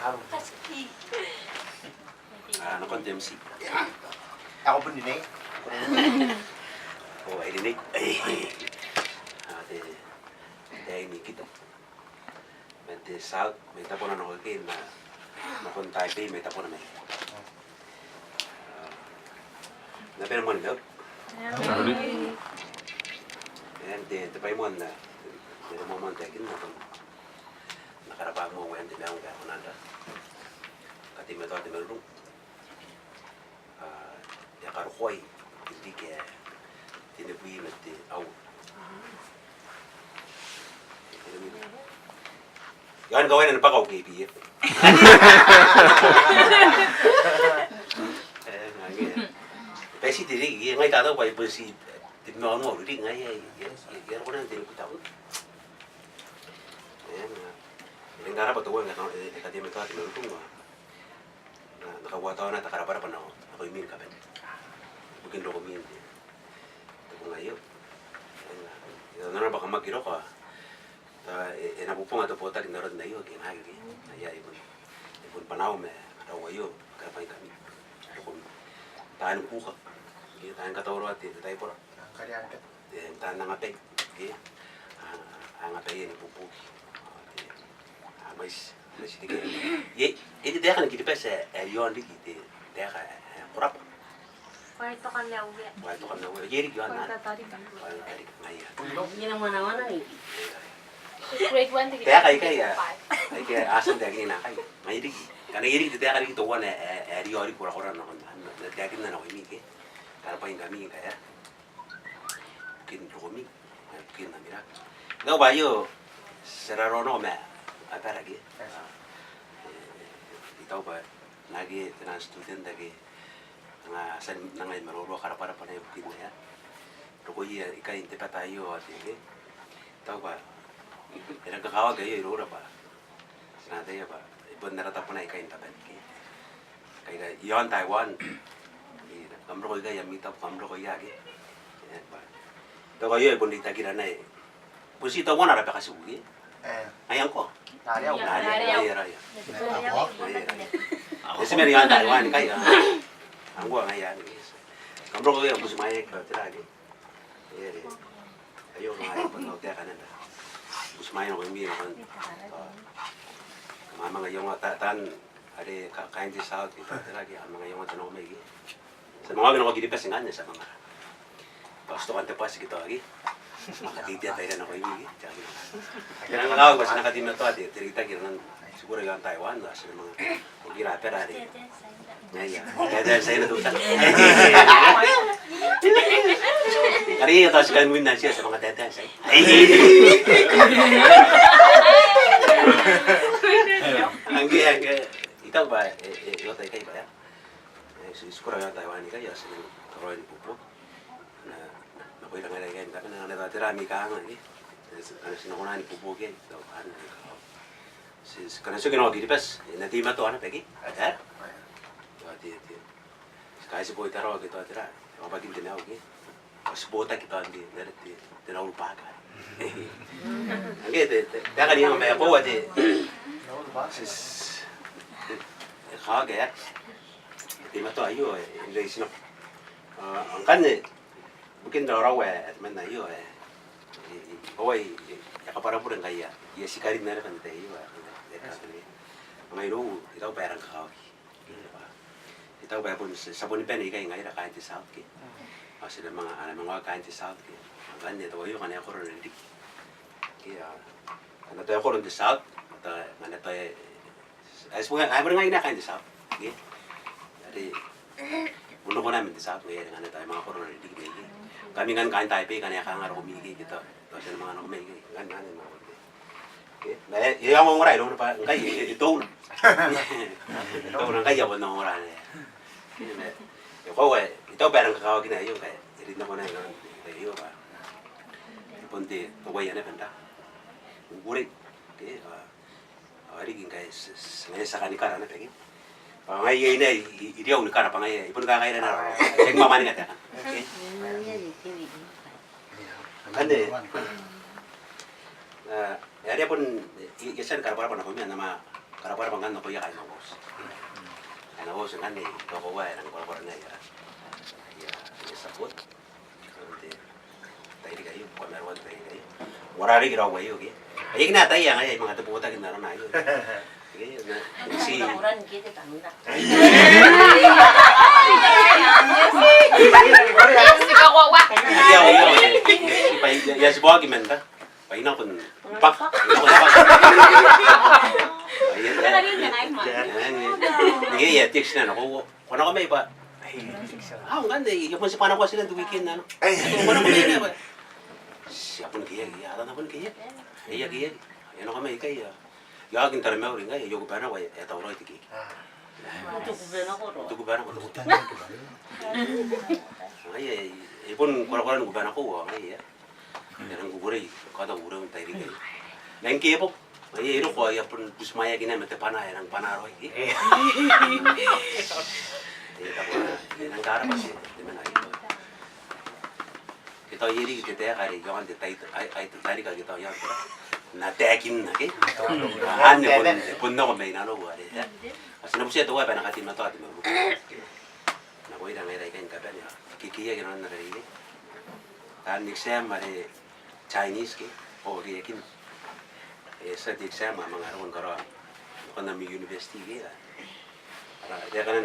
Ano kon MC? Ako pun dinig. Oh, ay dinig. Ate, dahil ni kita. Mente South, may tapo na nakukin na nakon Taipei, may tapo na may. Napin mo nila? Ayan, tapay mo na. Hindi mo mo tekin na kung nakarapag mo ngayon, di ba ang kaya ko nanda. Katima to, ating malulong. Yakarukoy, hindi kaya tinabuhin at aw. Yan gawin na napakaw kay PF. Kasi tiri, ngay tataw pa ipo si tinawag mo ulit ngay yan ko na tinipita ko. Ayan, yung darap ito ko, akademi ko ating malutong mo. Nakawataw na, takaraparapan ako. Ako yung min kapan. Bugin lo ko min. Ito ko ngayon. Ito na baka magiro ka. Napupong ato po tayo narod na iyo. Kinahagi. Ay, ibon panaw me. Ataw kayo. Karapay kami. Ito ko. Tahan ng puka. Tahan katawaro at tayo po. Kaliangat. Tahan ng apeg. Ang apeg yan ipupuki. Mas sige. Ini dia kan kita pas yon di kita. Dia kan kurap. Kwarto kan lawi. Waktu kan nawe. Jadi gimana? Kwarto tadi kan. Tadi ngaya. Ini yang mana-mana nih. Grade 1 tinggi. Dia kayak asal dia gini nak kayak. Ngaya di. Karena ini dia kan itu wan ori kura-kura nak. Dia gini nak ini ke. Kalau paling kami kayak. Mungkin kami. Mungkin namira. Nggak bayo. Serarono me. Apa lagi? Itaw ba lagi tinang student lagi nga san nangay marolo para panay bukin na ya. Ruko iya ikay inte pa tayo at ini. Itaw ba nagkakawag kayo irura ba? Sanada ya ba? Ibon narata pa na ikay taban ki. Kaya yon Taiwan. Kamro ko ikay yamita kamro ko yagi. Ba. Itaw kayo ibon ditagira na eh. Pusi itaw mo narapa kasugi. Ayang ko. Nariyaw. Nariyaw. Ako? Kasi meron yan Taiwan kaya. Ang gua ngayon. Kamro ko yung gusto maya ka tiragi. Ayo nga pag nautia ka na. Gusto maya ko yung kan. Mga yung tan ari kain di South kita tiragi ang mga yung tanong may. Sa mga binako gidi pa singan sa mga. Pasto kan tepas kita lagi. Makatiti at tayo na ko yung kaya nga ako, basta nakatim na ito at tirita kira siguro yung Taiwan, kasi mga ginapera rin. Ngayon, kaya dahil sa'yo natutan. Kari ito, sikan mo na siya sa mga tetan sa'yo. Ang kaya, ikaw ba, ikaw tayo kayo ba yan? Siguro yung Taiwan kayo, sa mga karoy ni Pupo. Nakoy lang nga kayo, kami na natatirami ka nga eh. Ano sinakunan ni Pupo kayo. Karena so ginawa gini pas, natima to ano pegi, ada? Kaya si boy taro gitu atira, ang pagin tinaw gi. Pas bota kita andi, dari tinaw lupa ka. Angge, dia kan yang may po ati. Sis, kaya ya. Natima to ayo, hindi sino. Ang kan mungkin raw at man na iyo eh. Oy, yakapara po rin kaya. Iya sikarin na rin tayo. Mga ilo, itaw parang kakao. Itaw ba po sa Bonipen ikay ngayon kain ti South ki. Kasi mga kain ti South ki. Ang ganyan ito yung kanaya ko rin hindi. Kaya ano tayo ko rin ti South. Ano tayo ay mo ngayon na kain ti South. Jadi uno ko namin ti South ngayon ano tayo mga ko rin hindi. Kami kan kain Taipei kanaya kangar kumigi gitu. Kasi mga ano kumigi. Ganyan mga Nah, iya mau ngurai dong, Pak. Enggak, itu na. Itu na kaya buat ngurai nih. Ya kau itu barang kau gini ayo kayak jadi nama nih kan, ayo Pak. Ponte, kau ya nih benda. Ngurai, oke. Hari gini kayak sebenarnya sekali karena pengen. Pangai ini dia unik karena pangai, ibu nggak kayak nara. Yang mama nih kata kan. Oke. Kan deh. Ya dia pun, isan karena apa namanya nama para bangkan ko ya kain bos. Ana bos kan ni ko ko wa nang ko na ya. Ya, sabot. Hindi. Tayo kayo, ko meron tayo kayo. Warari giraw kayo okay. Ay na tayo ay mga taputa kin na yun. Okay, na si Orang kita kami nak. Si kawawa. ya si buwagi men ka. Paina kun pak. Kan ada yang naik mah. Ngi ya text na ko. Kono ko may ba? Ah, ang ganda. Yung si paano ko sila the weekend na no. Kono ko may ba? Siya pun kiya, ada na pun kiya. Iya kiya. Ano ka may kaya. Yagin tarme ori nga yo ko bana ko ya tawro itiki. Untuk bela koro. Tugu bana ko. Ay ipon kora-kora ko bana ko ay ya. Yang gugure kada urang tairi kay. Nang kiya po. Ay iro ko ya pun busmaya gina mete pana yang panaro iki. Nang gara pasi di mana itu. Kita iri kita kari jangan detai ay tari ka kita yang na tekin na ke. Ane pun no may nano wa de. Asina busia to wa pa nakatim na to atim mo. Na ko ira ngai kan ka ya. Kikiya gina na ri. Tan exam mare Chinese ke o ri yakin. Sa exam mga aron karon. Ko na mi university ke. Ara dia kana